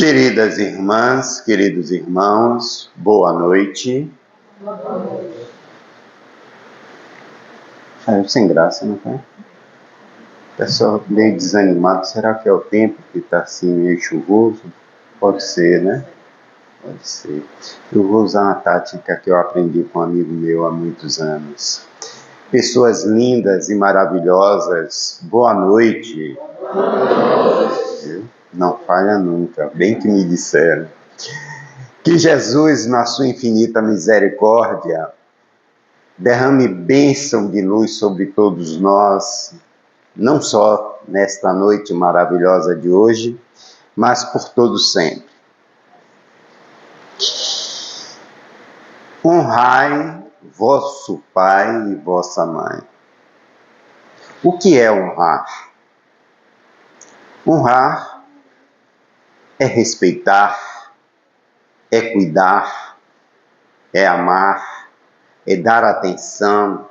Queridas irmãs, queridos irmãos, boa noite. Saiu sem graça, não tá? Pessoal meio desanimado. Será que é o tempo que está assim meio chuvoso? Pode ser, né? Pode ser. Eu vou usar uma tática que eu aprendi com um amigo meu há muitos anos. Pessoas lindas e maravilhosas, boa noite. Não falha nunca, bem que me disseram. Que Jesus, na sua infinita misericórdia, derrame bênção de luz sobre todos nós, não só nesta noite maravilhosa de hoje, mas por todo sempre. Honrai vosso pai e vossa mãe. O que é honrar? Honrar é respeitar, é cuidar, é amar, é dar atenção,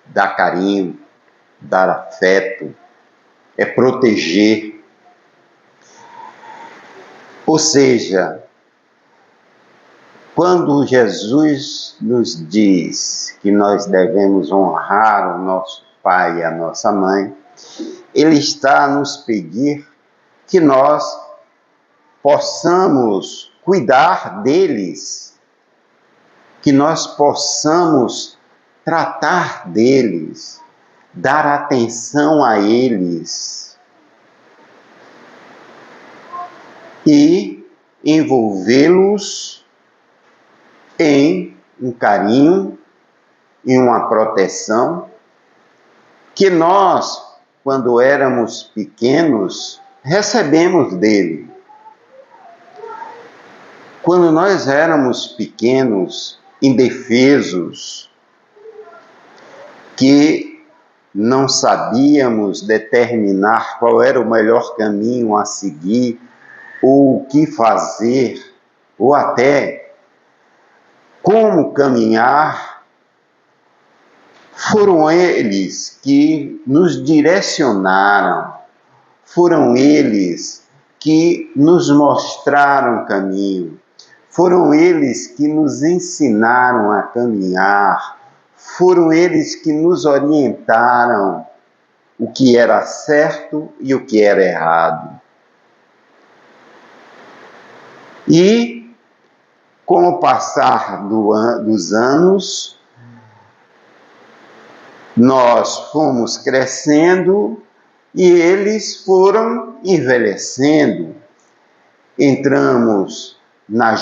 dar carinho, dar afeto, é proteger. Ou seja, quando Jesus nos diz que nós devemos honrar o nosso pai e a nossa mãe, ele está a nos pedir que nós possamos cuidar deles, que nós possamos tratar deles, dar atenção a eles e envolvê-los em um carinho e uma proteção que nós, quando éramos pequenos, recebemos dele. Quando nós éramos pequenos, indefesos, que não sabíamos determinar qual era o melhor caminho a seguir, ou o que fazer, ou até como caminhar, foram eles que nos direcionaram, foram eles que nos mostraram o caminho, foram eles que nos ensinaram a caminhar, foram eles que nos orientaram o que era certo e o que era errado. E, com o passar dos anos, nós fomos crescendo e eles foram envelhecendo. Entramos na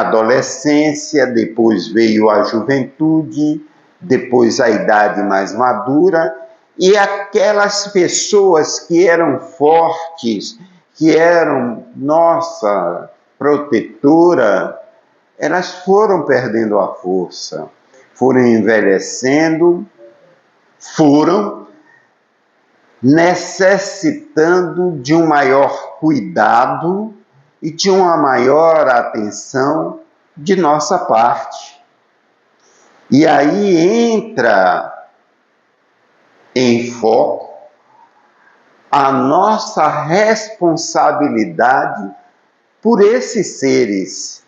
adolescência, depois veio a juventude, depois a idade mais madura, e aquelas pessoas que eram fortes, que eram nossa protetora, elas foram perdendo a força, foram envelhecendo, foram necessitando de um maior cuidado e de uma maior atenção de nossa parte. E aí entra em foco a nossa responsabilidade por esses seres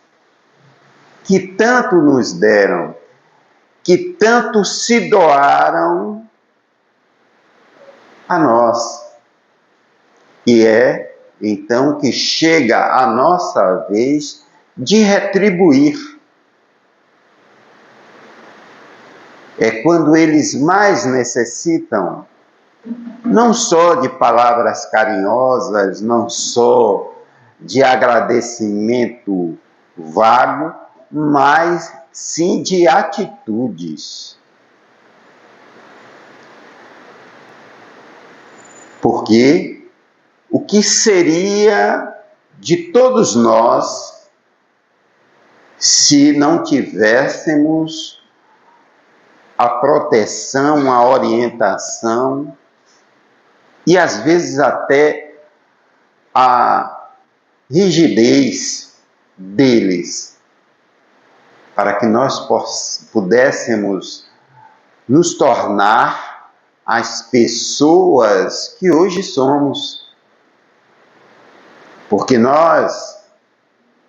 que tanto nos deram, que tanto se doaram a nós. E é então que chega a nossa vez de retribuir. É quando eles mais necessitam, não só de palavras carinhosas, não só de agradecimento vago, mas sim de atitudes. Porque o que seria de todos nós se não tivéssemos a proteção, a orientação e às vezes até a rigidez deles, para que nós pudéssemos nos tornar as pessoas que hoje somos. Porque nós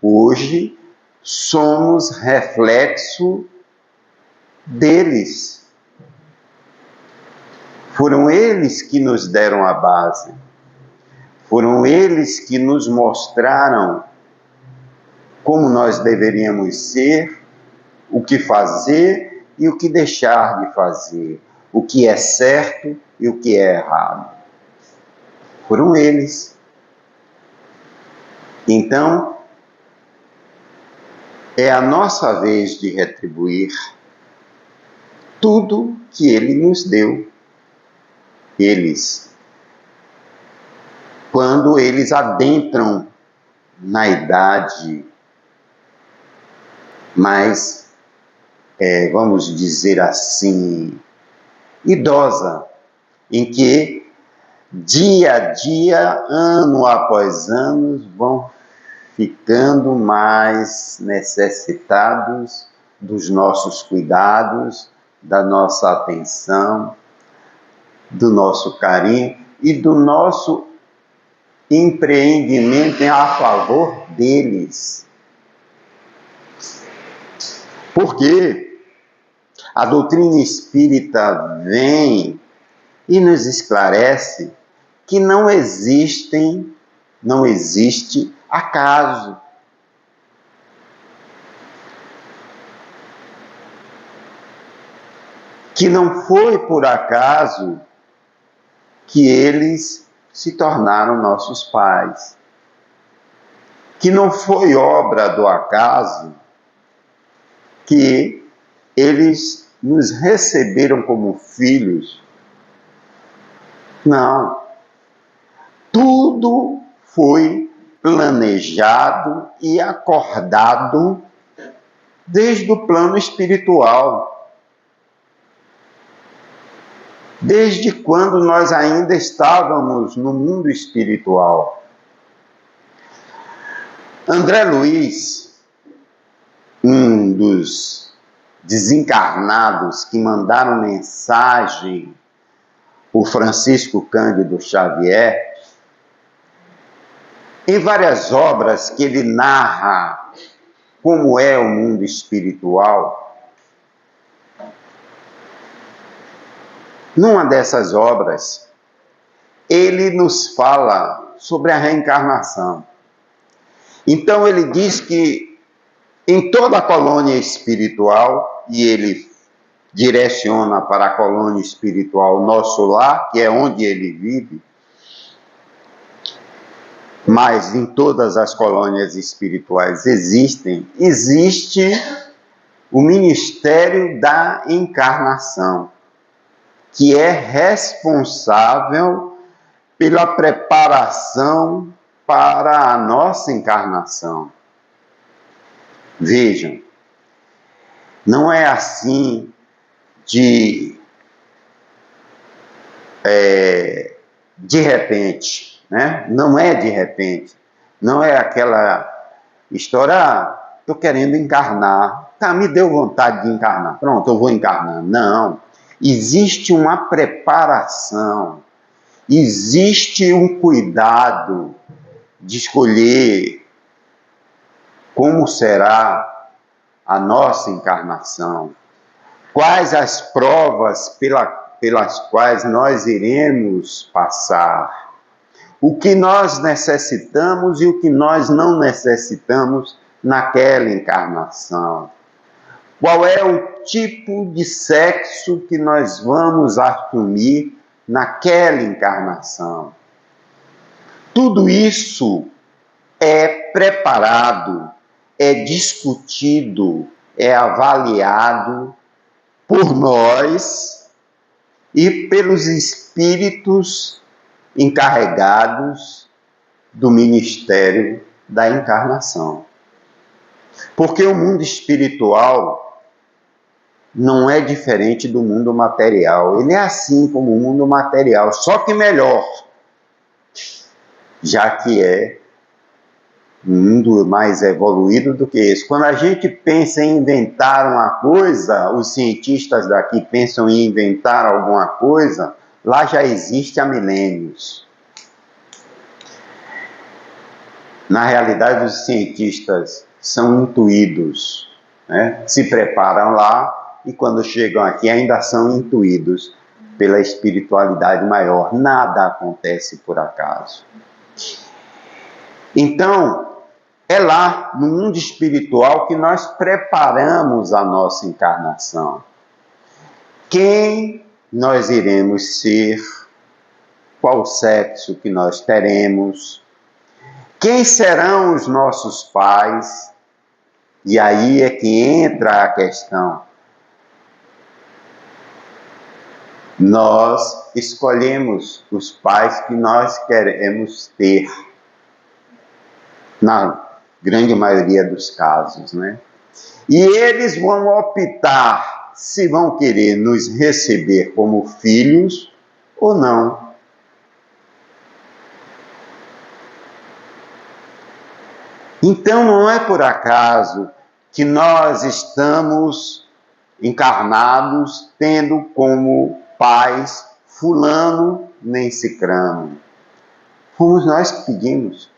Hoje somos reflexo deles. Foram eles que nos deram a base. Foram eles que nos mostraram como nós deveríamos ser, o que fazer e o que deixar de fazer, o que é certo e o que é errado. Foram eles. Então, é a nossa vez de retribuir tudo que ele nos deu. Eles, quando eles adentram na idade mais, vamos dizer assim, idosa, em que dia a dia, ano após ano, vão ficando mais necessitados dos nossos cuidados, da nossa atenção, do nosso carinho e do nosso empreendimento a favor deles. Porque a doutrina espírita vem e nos esclarece que não existe acaso. Que não foi por acaso que eles se tornaram nossos pais. Que não foi obra do acaso que eles nos receberam como filhos. Não. Tudo foi planejado e acordado desde o plano espiritual. Desde quando nós ainda estávamos no mundo espiritual. André Luiz, um dos desencarnados que mandaram mensagem por Francisco Cândido Xavier, em várias obras que ele narra como é o mundo espiritual, numa dessas obras, ele nos fala sobre a reencarnação. Então ele diz que em toda a colônia espiritual, e ele direciona para a colônia espiritual nosso lar, que é onde ele vive, mas em todas as colônias espirituais existe o Ministério da Encarnação, que é responsável pela preparação para a nossa encarnação. Vejam, não é assim de repente, né? Não é de repente. Não é aquela história, estou querendo encarnar, tá, me deu vontade de encarnar, pronto, eu vou encarnar. Não, existe uma preparação, existe um cuidado de escolher como será a nossa encarnação, quais as provas pelas quais nós iremos passar, o que nós necessitamos e o que nós não necessitamos naquela encarnação, qual é o tipo de sexo que nós vamos assumir naquela encarnação. Tudo isso é preparado, é discutido, é avaliado por nós e pelos espíritos encarregados do ministério da encarnação. Porque o mundo espiritual não é diferente do mundo material. Ele é assim como o mundo material, só que melhor, já que é um mundo mais evoluído do que esse. Quando a gente pensa em inventar uma coisa, os cientistas daqui pensam em inventar alguma coisa, lá já existe há milênios. Na realidade, os cientistas são intuídos, né? Se preparam lá e quando chegam aqui ainda são intuídos pela espiritualidade maior. Nada acontece por acaso. Então, é lá no mundo espiritual que nós preparamos a nossa encarnação. Quem nós iremos ser, qual sexo que nós teremos, quem serão os nossos pais, e aí é que entra a questão. Nós escolhemos os pais que nós queremos ter, na grande maioria dos casos, né? E eles vão optar se vão querer nos receber como filhos ou não. Então não é por acaso que nós estamos encarnados tendo como pais fulano nem cicrano. Fomos nós que pedimos.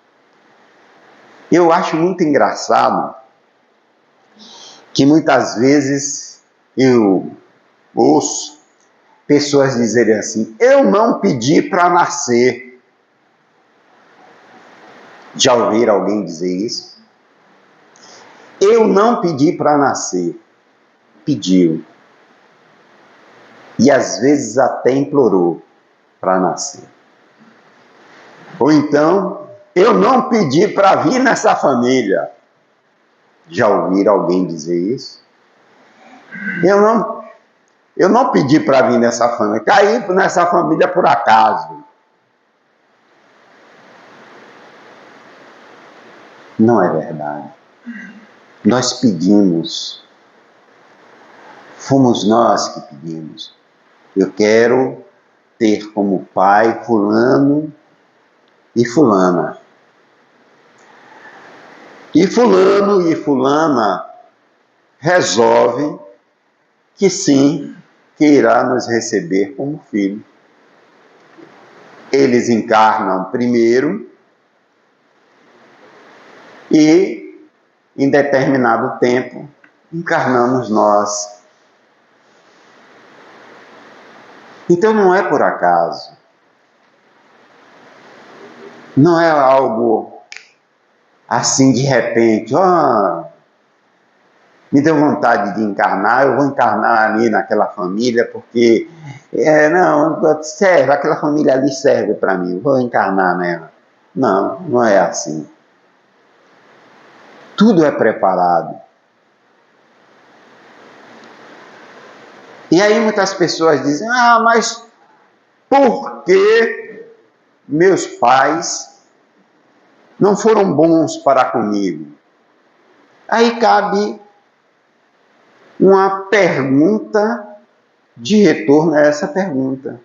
Eu acho muito engraçado que muitas vezes eu ouço pessoas dizerem assim: eu não pedi para nascer. Já ouviram alguém dizer isso? Eu não pedi para nascer. Pediu. E às vezes até implorou para nascer. Ou então, eu não pedi para vir nessa família. Já ouviram alguém dizer isso? Eu não pedi para vir nessa família. Caí nessa família por acaso. Não é verdade. Nós pedimos. Fomos nós que pedimos. Eu quero ter como pai fulano e fulana. E fulano e fulana resolve que sim, que irá nos receber como filho. Eles encarnam primeiro e, em determinado tempo, encarnamos nós. Então não é por acaso. Não é algo assim de repente, me deu vontade de encarnar, eu vou encarnar ali naquela família, porque, não, serve, aquela família ali serve para mim, eu vou encarnar nela. Não, não é assim. Tudo é preparado. E aí muitas pessoas dizem, mas por que meus pais não foram bons para comigo? Aí cabe uma pergunta de retorno a essa pergunta.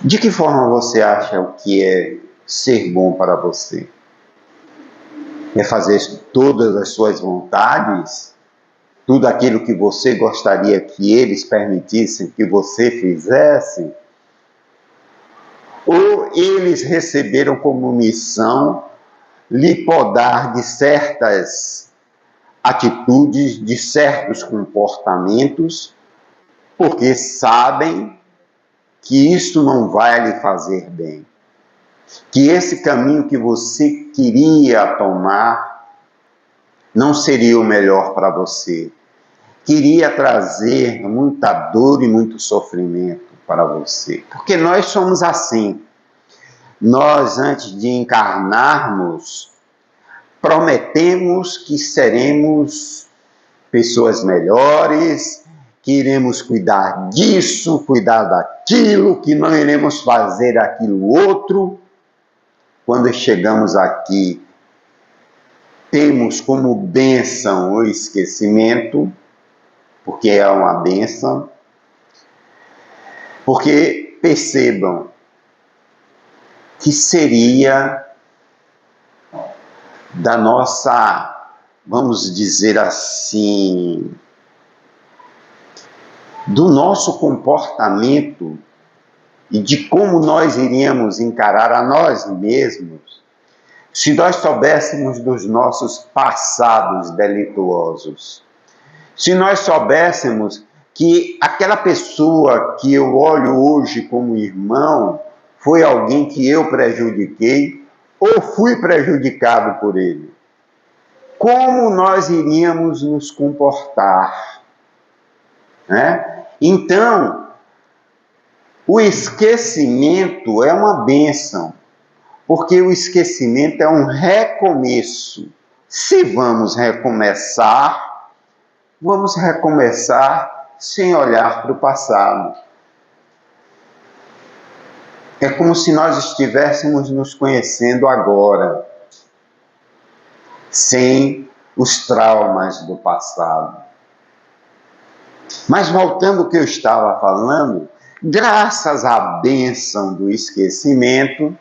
De que forma você acha o que é ser bom para você? É fazer todas as suas vontades? Tudo aquilo que você gostaria que eles permitissem que você fizesse? Ou eles receberam como missão lhe podar de certas atitudes, de certos comportamentos, porque sabem que isso não vai lhe fazer bem, que esse caminho que você queria tomar não seria o melhor para você, queria trazer muita dor e muito sofrimento para você, porque nós somos assim. Nós, antes de encarnarmos, prometemos que seremos pessoas melhores, que iremos cuidar disso, cuidar daquilo, que não iremos fazer aquilo outro. Quando chegamos aqui, temos como bênção o esquecimento, porque é uma bênção. Porque percebam que seria da nossa, vamos dizer assim, do nosso comportamento e de como nós iríamos encarar a nós mesmos, se nós soubéssemos dos nossos passados delituosos, se nós soubéssemos que aquela pessoa que eu olho hoje como irmão foi alguém que eu prejudiquei ou fui prejudicado por ele, como nós iríamos nos comportar, né? Então, o esquecimento é uma bênção, porque o esquecimento é um recomeço. Se vamos recomeçar sem olhar para o passado. É como se nós estivéssemos nos conhecendo agora, sem os traumas do passado. Mas voltando ao que eu estava falando, graças à bênção do esquecimento,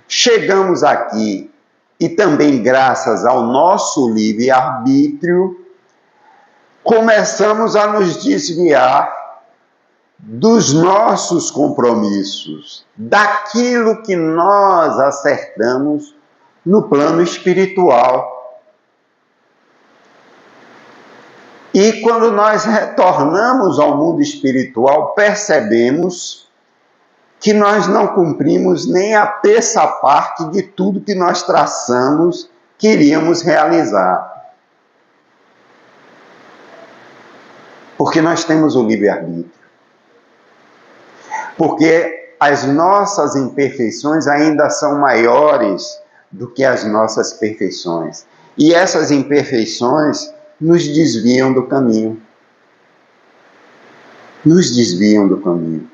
chegamos aqui e também graças ao nosso livre-arbítrio, começamos a nos desviar dos nossos compromissos, daquilo que nós acertamos no plano espiritual. E quando nós retornamos ao mundo espiritual, percebemos que nós não cumprimos nem a terça parte de tudo que nós traçamos, queríamos realizar. Porque nós temos o livre-arbítrio. Porque as nossas imperfeições ainda são maiores do que as nossas perfeições. E essas imperfeições nos desviam do caminho. Nos desviam do caminho.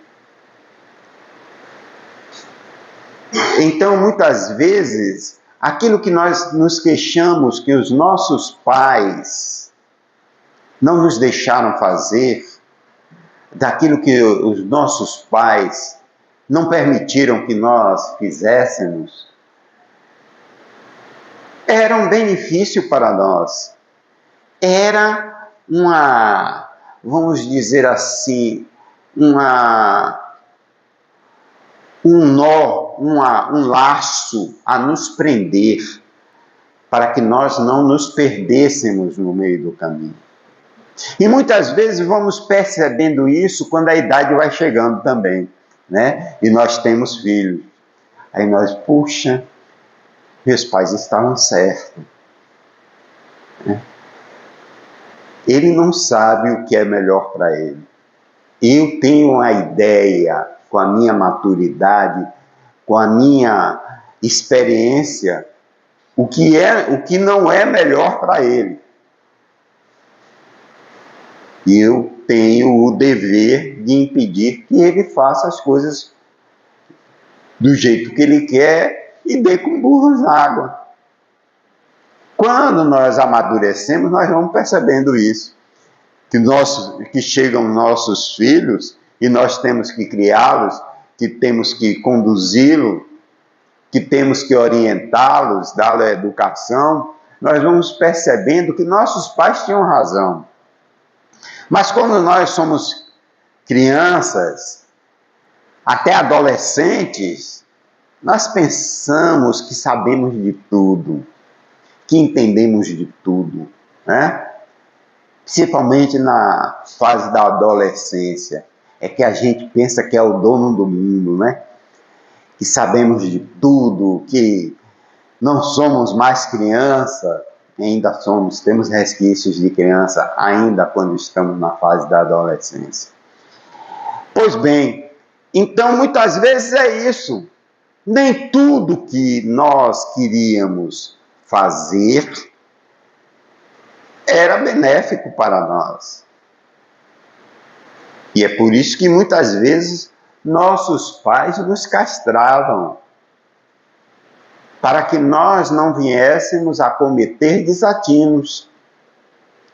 Então, muitas vezes, aquilo que nós nos queixamos que os nossos pais não nos deixaram fazer, daquilo que os nossos pais não permitiram que nós fizéssemos, era um benefício para nós. Era uma, vamos dizer assim, um nó, um laço a nos prender, para que nós não nos perdêssemos no meio do caminho. E muitas vezes vamos percebendo isso quando a idade vai chegando também, né? E nós temos filhos. Aí nós, puxa, meus pais estavam certos. Ele não sabe o que é melhor para ele. Eu tenho uma ideia, com a minha maturidade, com a minha experiência, o que não é melhor para ele. E eu tenho o dever de impedir que ele faça as coisas do jeito que ele quer e dê com burros na água. Quando nós amadurecemos, nós vamos percebendo isso. Que chegam nossos filhos e nós temos que criá-los, que temos que conduzi-los, que temos que orientá-los, dar a educação, nós vamos percebendo que nossos pais tinham razão. Mas quando nós somos crianças, até adolescentes, nós pensamos que sabemos de tudo, que entendemos de tudo, né? Principalmente na fase da adolescência, é que a gente pensa que é o dono do mundo, né? Que sabemos de tudo, que não somos mais criança, ainda somos, temos resquícios de criança ainda quando estamos na fase da adolescência. Pois bem, então muitas vezes é isso. Nem tudo que nós queríamos fazer era benéfico para nós. E é por isso que muitas vezes nossos pais nos castravam, para que nós não viéssemos a cometer desatinos.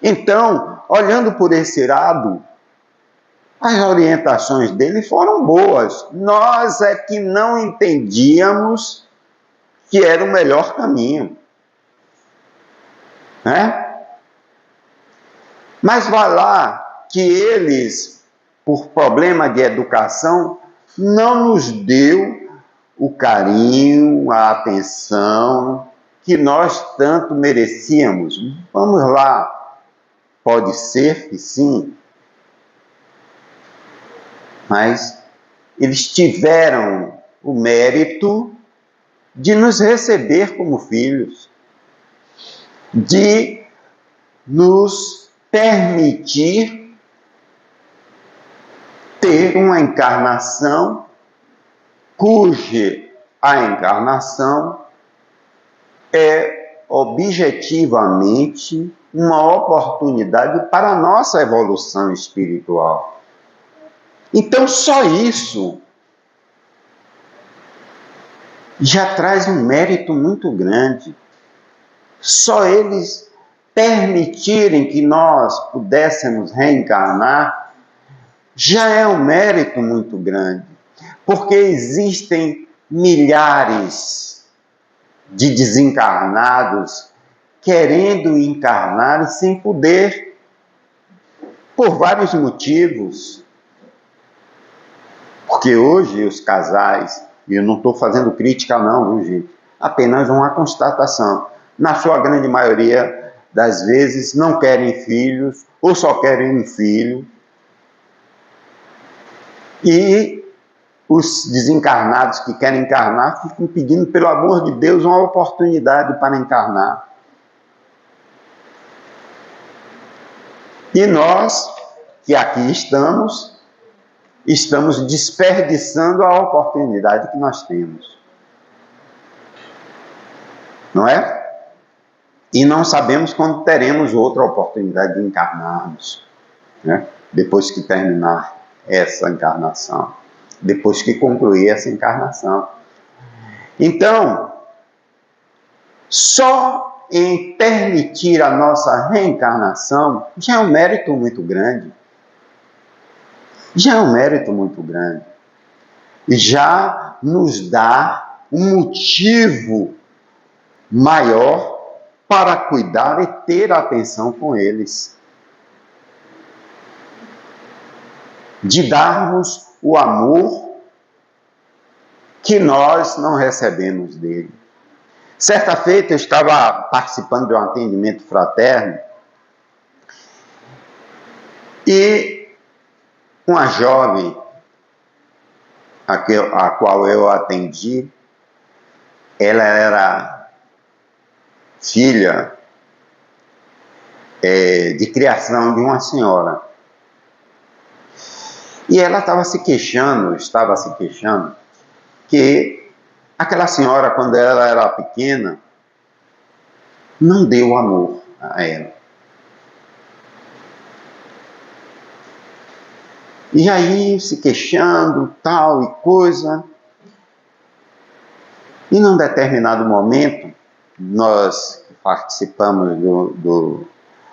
Então, olhando por esse lado, as orientações dele foram boas. Nós é que não entendíamos que era o melhor caminho, né? Mas vai lá que eles, por problema de educação, não nos deu o carinho, a atenção que nós tanto merecíamos? Vamos lá, pode ser que sim, mas eles tiveram o mérito de nos receber como filhos, de nos permitir ter uma encarnação cuja a encarnação é objetivamente uma oportunidade para a nossa evolução espiritual. Então, só isso já traz um mérito muito grande. Só eles permitirem que nós pudéssemos reencarnar já é um mérito muito grande, porque existem milhares de desencarnados querendo encarnar e sem poder, por vários motivos. Porque hoje os casais, e eu não estou fazendo crítica não, viu, gente? Apenas uma constatação. Na sua grande maioria das vezes não querem filhos, ou só querem um filho. E os desencarnados que querem encarnar ficam pedindo, pelo amor de Deus, uma oportunidade para encarnar. E nós, que aqui estamos desperdiçando a oportunidade que nós temos. Não é? E não sabemos quando teremos outra oportunidade de encarnarmos, né? Depois que terminar essa encarnação, depois que concluir essa encarnação. Então, só em permitir a nossa reencarnação já é um mérito muito grande. Já é um mérito muito grande. E já nos dá um motivo maior para cuidar e ter atenção com eles. De darmos o amor que nós não recebemos dele. Certa feita eu estava participando de um atendimento fraterno e uma jovem a qual eu atendi, ela era filha de criação de uma senhora. E ela estava se queixando que aquela senhora, quando ela era pequena, não deu amor a ela. E aí, se queixando, tal e coisa. E num determinado momento, nós participamos do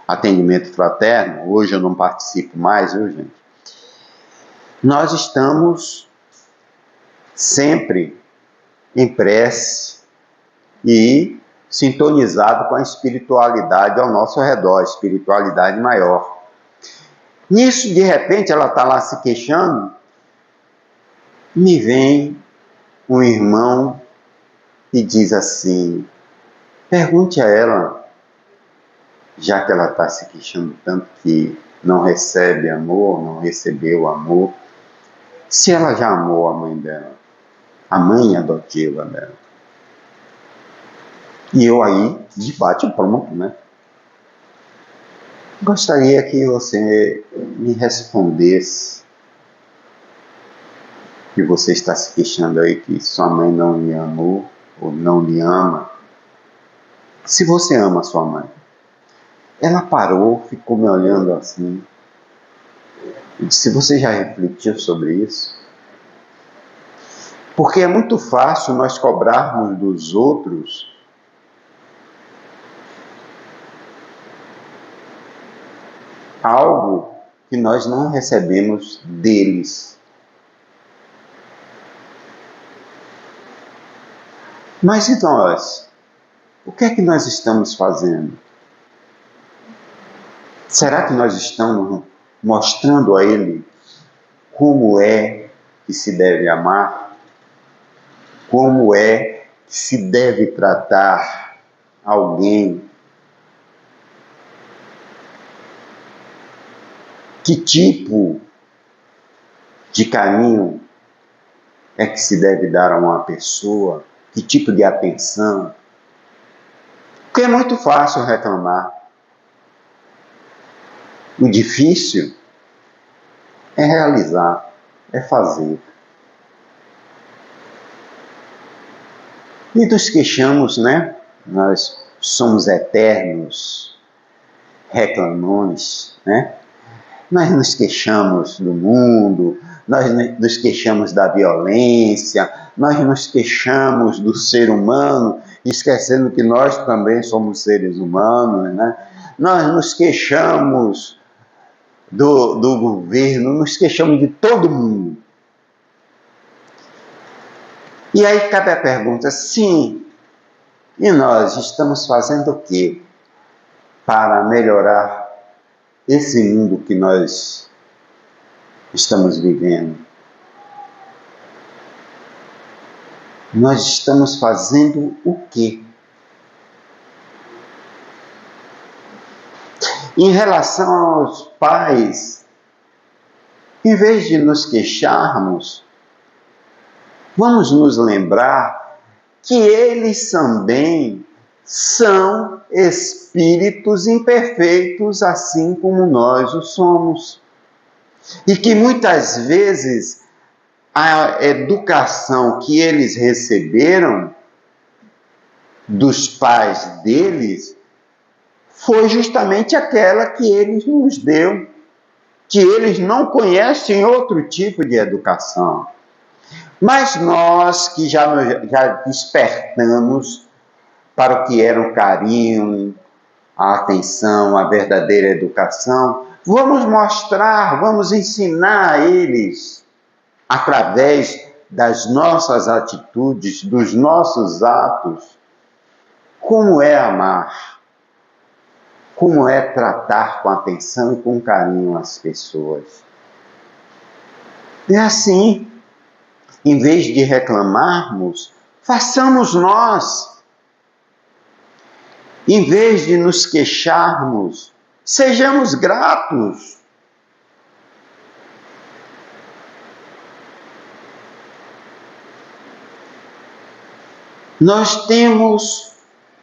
atendimento fraterno, hoje eu não participo mais, viu, gente? Nós estamos sempre em prece e sintonizado com a espiritualidade ao nosso redor, a espiritualidade maior. Nisso, de repente, ela está lá se queixando, me vem um irmão e diz assim, pergunte a ela, já que ela está se queixando tanto que não recebe amor, não recebeu amor, se ela já amou a mãe dela, a mãe adotiva dela. E eu aí, de bate pronto, né? Gostaria que você me respondesse que você está se queixando aí que sua mãe não lhe amou ou não lhe ama. Se você ama sua mãe. Ela parou, ficou me olhando assim. E disse, você já refletiu sobre isso? Porque é muito fácil nós cobrarmos dos outros algo que nós não recebemos deles. Mas e nós? O que é que nós estamos fazendo? Será que nós estamos mostrando a ele como é que se deve amar? Como é que se deve tratar alguém, que tipo de carinho é que se deve dar a uma pessoa, que tipo de atenção, porque é muito fácil reclamar. O difícil é realizar, é fazer. E nos queixamos, né? Nós somos eternos reclamões, né? Nós nos queixamos do mundo, nós nos queixamos da violência, nós nos queixamos do ser humano, esquecendo que nós também somos seres humanos, né? Nós nos queixamos do governo, nos queixamos de todo mundo. E aí cabe a pergunta, sim, e nós estamos fazendo o quê para melhorar esse mundo que nós estamos vivendo? Nós estamos fazendo o quê? Em relação aos pais, em vez de nos queixarmos, vamos nos lembrar que eles também são espíritos imperfeitos, assim como nós o somos. E que muitas vezes a educação que eles receberam dos pais deles foi justamente aquela que eles nos deu, que eles não conhecem outro tipo de educação. Mas nós que já despertamos para o que era o carinho, a atenção, a verdadeira educação, vamos mostrar, vamos ensinar a eles, através das nossas atitudes, dos nossos atos, como é amar, como é tratar com atenção e com carinho as pessoas. É assim, em vez de reclamarmos, façamos nós. Em vez de nos queixarmos, sejamos gratos. Nós temos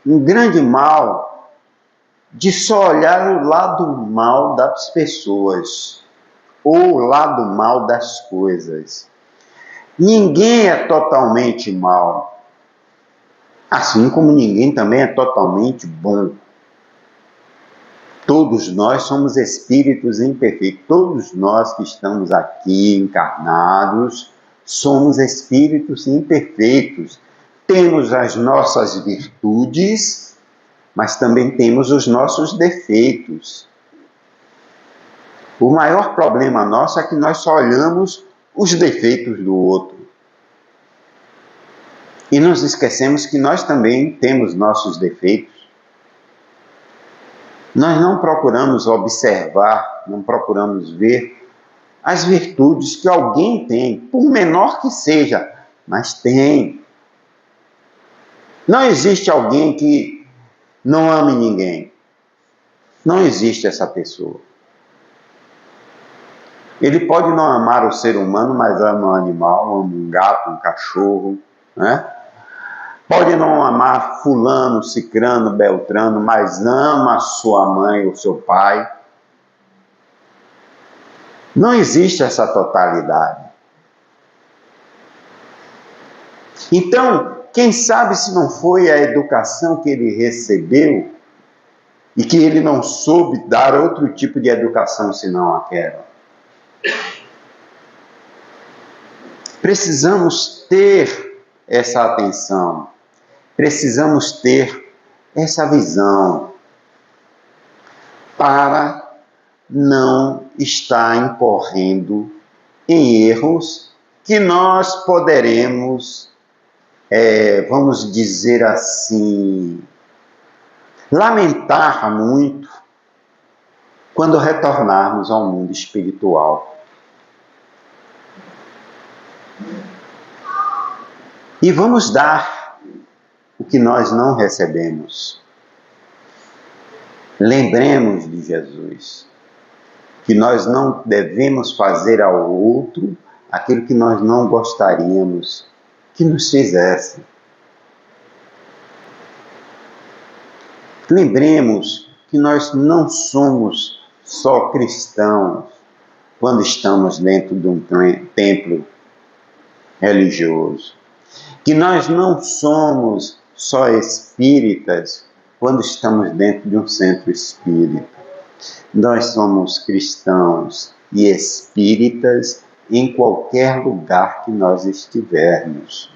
um grande mal de só olhar o lado mal das pessoas ou o lado mal das coisas. Ninguém é totalmente mal, assim como ninguém também é totalmente bom. Todos nós somos espíritos imperfeitos. Todos nós que estamos aqui encarnados somos espíritos imperfeitos. Temos as nossas virtudes, mas também temos os nossos defeitos. O maior problema nosso é que nós só olhamos os defeitos do outro. E nos esquecemos que nós também temos nossos defeitos. Nós não procuramos observar, não procuramos ver as virtudes que alguém tem, por menor que seja, mas tem. Não existe alguém que não ame ninguém. Não existe essa pessoa. Ele pode não amar o ser humano, mas ama um animal, ama um gato, um cachorro, né? Pode não amar fulano, cicrano, beltrano, mas ama sua mãe ou seu pai. Não existe essa totalidade. Então, quem sabe se não foi a educação que ele recebeu e que ele não soube dar outro tipo de educação senão aquela. Precisamos ter essa atenção, precisamos ter essa visão para não estar incorrendo em erros que nós poderemos, vamos dizer assim, lamentar muito quando retornarmos ao mundo espiritual. E vamos dar o que nós não recebemos. Lembremos de Jesus, que nós não devemos fazer ao outro aquilo que nós não gostaríamos que nos fizesse. Lembremos que nós não somos só cristãos quando estamos dentro de um templo religioso, que nós não somos só espíritas quando estamos dentro de um centro espírita. Nós somos cristãos e espíritas em qualquer lugar que nós estivermos.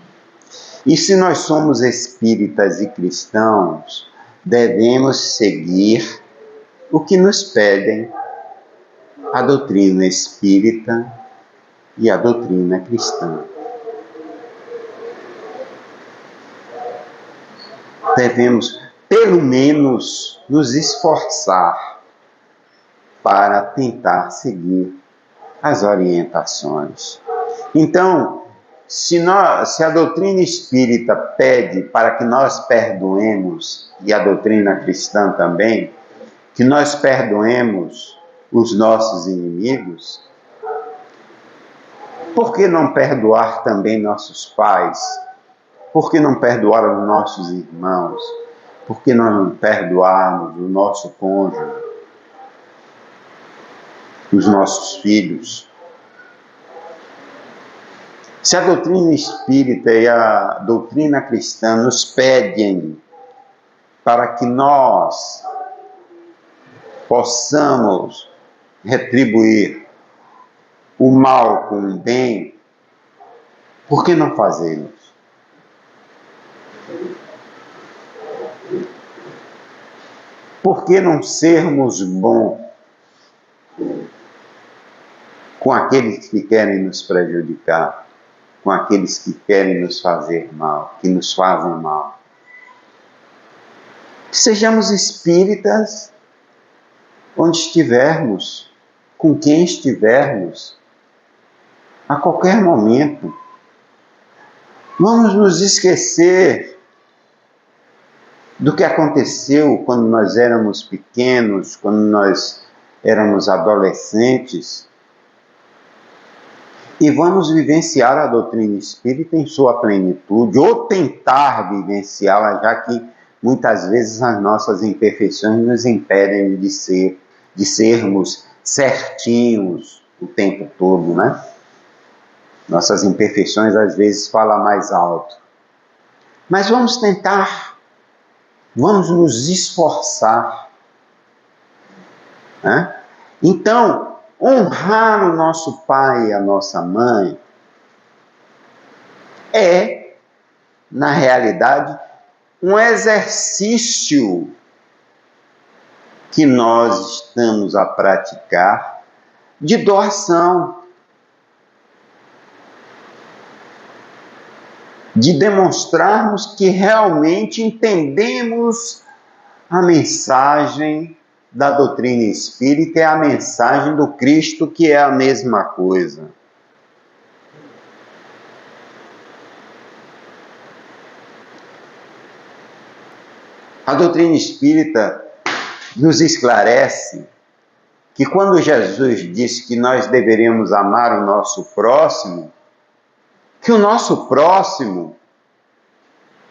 E se nós somos espíritas e cristãos, devemos seguir o que nos pedem a doutrina espírita e a doutrina cristã. Devemos, pelo menos, nos esforçar para tentar seguir as orientações. Então, se a doutrina espírita pede para que nós perdoemos, e a doutrina cristã também, que nós perdoemos os nossos inimigos, por que não perdoar também nossos pais? Por que não perdoar os nossos irmãos? Por que não perdoarmos o nosso cônjuge, os nossos filhos? Se a doutrina espírita e a doutrina cristã nos pedem para que nós possamos retribuir o mal com o bem, por que não fazê-los? Por que não sermos bons com aqueles que querem nos prejudicar, com aqueles que querem nos fazer mal, que nos fazem mal? Que sejamos espíritas onde estivermos, com quem estivermos, a qualquer momento. Vamos nos esquecer do que aconteceu quando nós éramos pequenos, quando nós éramos adolescentes, e vamos vivenciar a doutrina espírita em sua plenitude, ou tentar vivenciá-la, já que muitas vezes as nossas imperfeições nos impedem de sermos certinhos o tempo todo, né? Nossas imperfeições às vezes falam mais alto. Mas vamos tentar, vamos nos esforçar, né? Então, honrar o nosso pai e a nossa mãe é, na realidade, um exercício que nós estamos a praticar de doação, de demonstrarmos que realmente entendemos a mensagem da doutrina espírita e a mensagem do Cristo, que é a mesma coisa. A doutrina espírita nos esclarece que quando Jesus disse que nós deveríamos amar o nosso próximo, que o nosso próximo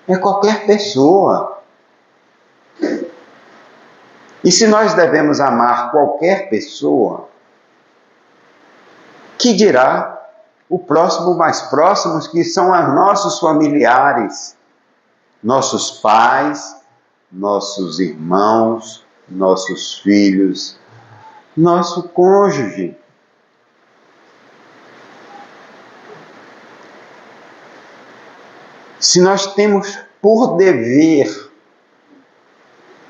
é qualquer pessoa. E se nós devemos amar qualquer pessoa, que dirá o próximo mais próximos, que são os nossos familiares, nossos pais, nossos irmãos, nossos filhos, nosso cônjuge. Se nós temos por dever,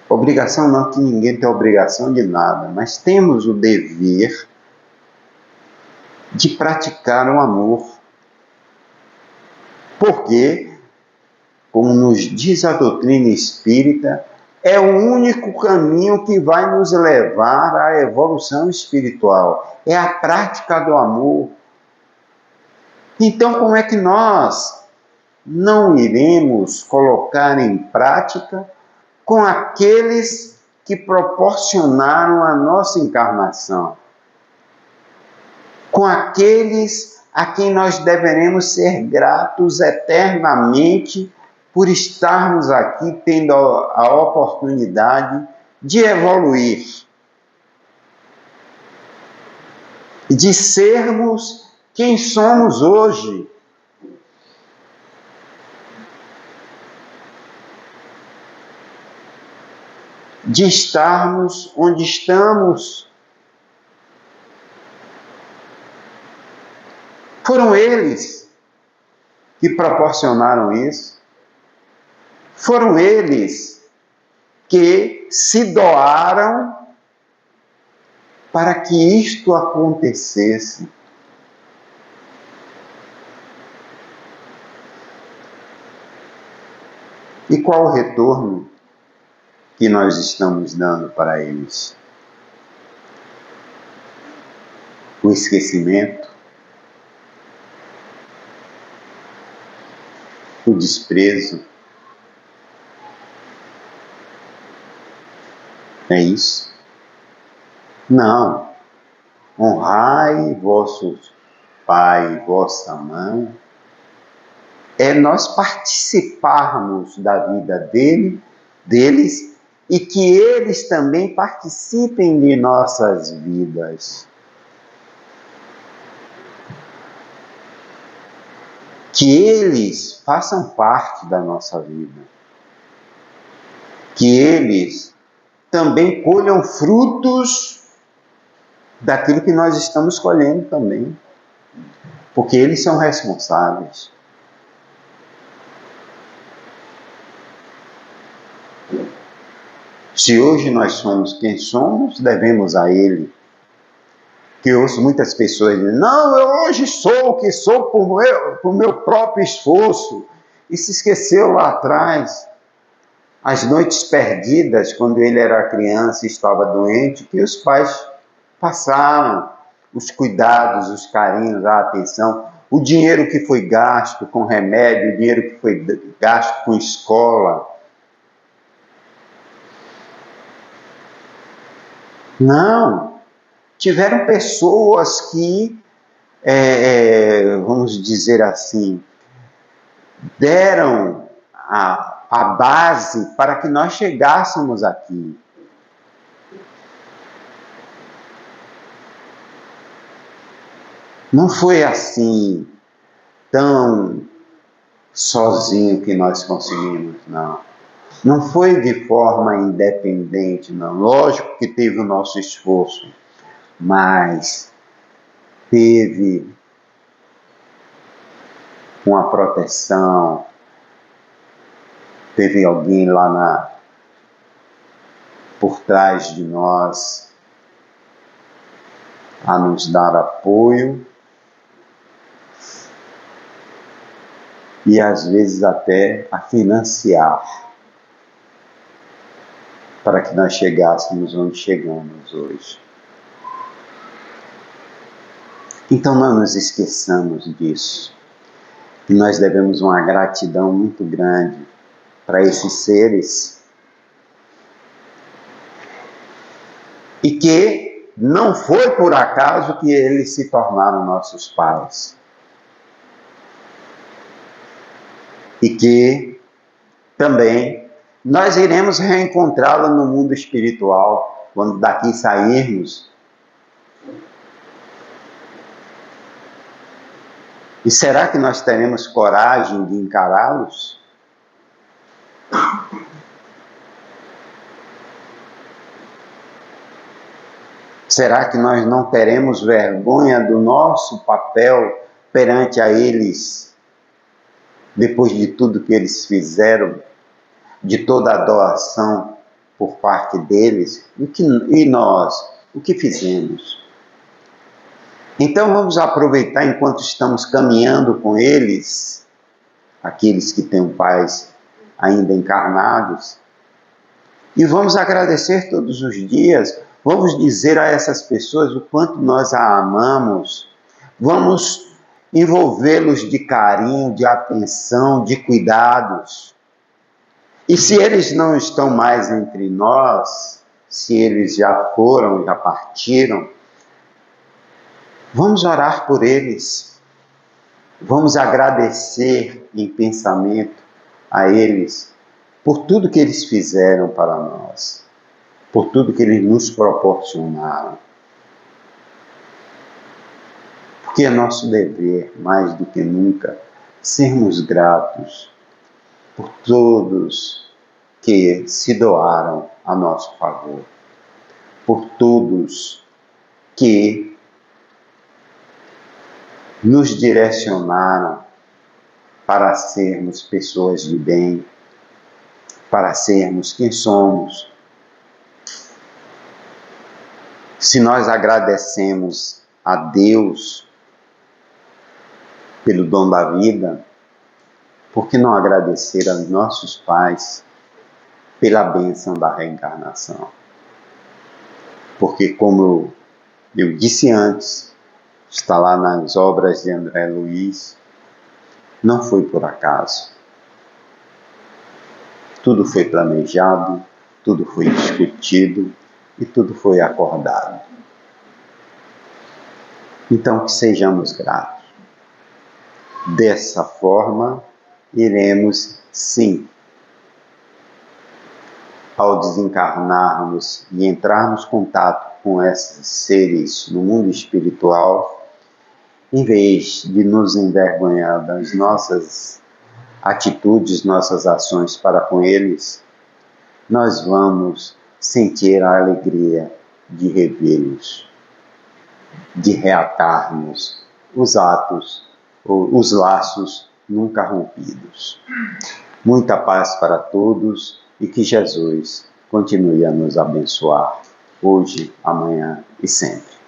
obrigação não, que ninguém tem obrigação de nada, mas temos o dever de praticar o amor. Porque, como nos diz a doutrina espírita, é o único caminho que vai nos levar à evolução espiritual. É a prática do amor. Então, como é que nós não iremos colocar em prática com aqueles que proporcionaram a nossa encarnação, com aqueles a quem nós deveremos ser gratos eternamente por estarmos aqui tendo a oportunidade de evoluir, de sermos quem somos hoje. De estarmos onde estamos. Foram eles que proporcionaram isso. Foram eles que se doaram para que isto acontecesse. E qual o retorno que nós estamos dando para eles? O esquecimento, o desprezo. É isso? Não. Honrai vosso pai e vossa mãe é nós participarmos da vida deles e que eles também participem de nossas vidas. Que eles façam parte da nossa vida. Que eles também colham frutos daquilo que nós estamos colhendo também. Porque eles são responsáveis. Se hoje nós somos quem somos, devemos a Ele. Que eu ouço muitas pessoas dizendo, não, eu hoje sou o que sou por meu próprio esforço. E se esqueceu lá atrás, as noites perdidas, quando ele era criança e estava doente, que os pais passaram os cuidados, os carinhos, a atenção, o dinheiro que foi gasto com remédio, o dinheiro que foi gasto com escola. Não, tiveram pessoas que, vamos dizer assim, deram a base para que nós chegássemos aqui. Não foi assim, tão sozinho que nós conseguimos, não. Não foi de forma independente, não. Lógico que teve o nosso esforço, mas teve uma proteção, teve alguém lá por trás de nós a nos dar apoio e às vezes até a financiar para que nós chegássemos onde chegamos hoje. Então não nos esqueçamos disso. E nós devemos uma gratidão muito grande para esses seres e que não foi por acaso que eles se tornaram nossos pais. E que também nós iremos reencontrá-la no mundo espiritual, quando daqui sairmos. E será que nós teremos coragem de encará-los? Será que nós não teremos vergonha do nosso papel perante a eles, depois de tudo que eles fizeram, de toda a doação por parte deles? E nós, o que fizemos? Então vamos aproveitar enquanto estamos caminhando com eles, aqueles que têm pais ainda encarnados, e vamos agradecer todos os dias, vamos dizer a essas pessoas o quanto nós a amamos, vamos envolvê-los de carinho, de atenção, de cuidados. E se eles não estão mais entre nós, se eles já foram, já partiram, vamos orar por eles. Vamos agradecer em pensamento a eles por tudo que eles fizeram para nós, por tudo que eles nos proporcionaram. Porque é nosso dever, mais do que nunca, sermos gratos por todos que se doaram a nosso favor, por todos que nos direcionaram para sermos pessoas de bem, para sermos quem somos. Se nós agradecemos a Deus pelo dom da vida, por que não agradecer aos nossos pais pela bênção da reencarnação? Porque, como eu disse antes, está lá nas obras de André Luiz, não foi por acaso. Tudo foi planejado, tudo foi discutido e tudo foi acordado. Então, que sejamos gratos. Dessa forma, iremos, sim, ao desencarnarmos e entrarmos em contato com esses seres no mundo espiritual, em vez de nos envergonhar das nossas atitudes, nossas ações para com eles, nós vamos sentir a alegria de revê-los, de reatarmos os atos, os laços nunca rompidos. Muita paz para todos e que Jesus continue a nos abençoar, hoje, amanhã e sempre.